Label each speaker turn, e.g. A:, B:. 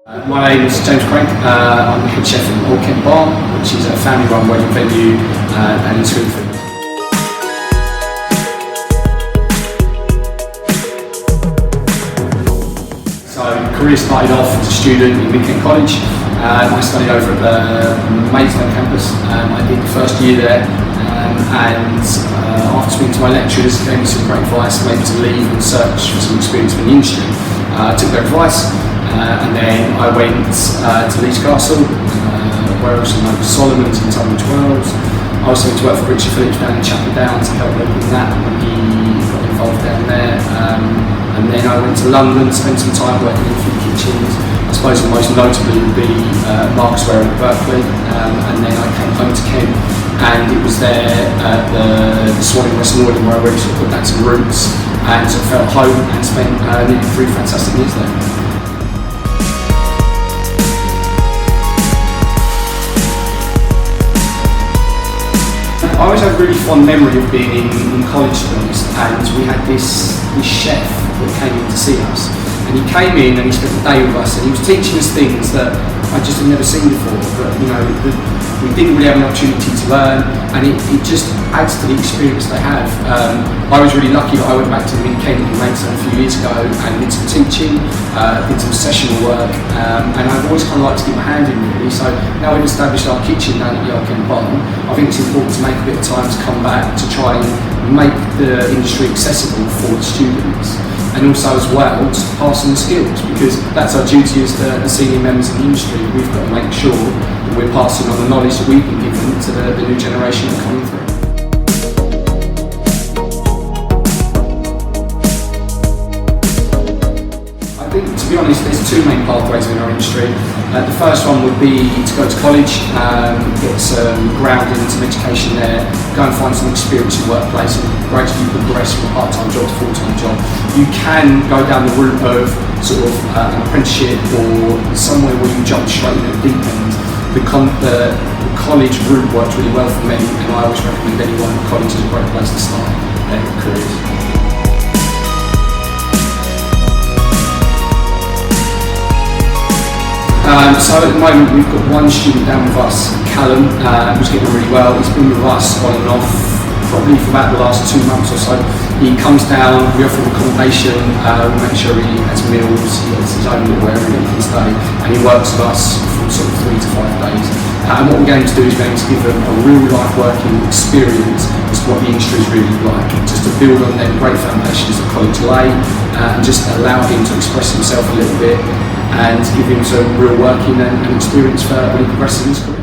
A: My name is James Craig. I'm the head chef at Old Kent Bar, which is a family-run wedding venue and in Swindon. So, career started off as a student in Kent College. I studied over at the Maidstone campus. I did the first year there, and after speaking to my lecturers, gave me some great advice, maybe to leave and search for some experience in the industry. I took their advice. And then I went to Leeds Castle, where I also known as Solomon's in Untitled Chapter. I also went to work for Richard Phillips down in Chapter to help him with that when he got involved down there. And then I went to London, spent some time working in a few kitchens. I suppose the most notably would be Mark's Ware at Berkeley. And then I came home to Kent, and it was there at the Swan in West Northern where I really sort of put back some roots and sort of felt home and spent nearly 3 fantastic years there. I always had a really fond memory of being in college, to be honest, and we had this chef that came in to see us, and he came in and he spent the day with us, and he was teaching us things that I just had never seen before, but we didn't really have an opportunity to learn, and it just adds to the experience they have. I was really lucky that I went back to them in Kent in Maidstone a few years ago and did some teaching, did some sessional work, and I've always kind of liked to get my hand in really. So now we've established our kitchen down at the Old Kent Bar, I think it's important to make a bit of time to come back to try and make the industry accessible for the students, and also as well to pass on the skills, because that's our duty as the senior members in the industry. We've got to make sure that we're passing on the knowledge that we've been given to the new generation that are coming through. I think, to be honest, there's two main pathways in our industry. The first one would be to go to college, get some grounding and some education there, go and find some experience in the workplace and gradually progress from a part-time job to full-time job. You can go down the route of sort of an apprenticeship or somewhere where you jump straight in at the deep end. The college route works really well for many, and I always recommend anyone that college is a great place to start their careers. So at the moment we've got one student down with us, Callum, who's getting really well. He's been with us on and off probably for about the last 2 months or so. He comes down, we offer him accommodation, we make sure he has meals, he has his own little area he can stay, and he works with us for sort of 3 to 5 days. And what we're going to do is going to give him a real life working experience as to what the industry is really like, just to build on them great foundations that college lay, and just allow him to express himself a little bit and give him some real working and experience for when he progresses in his career.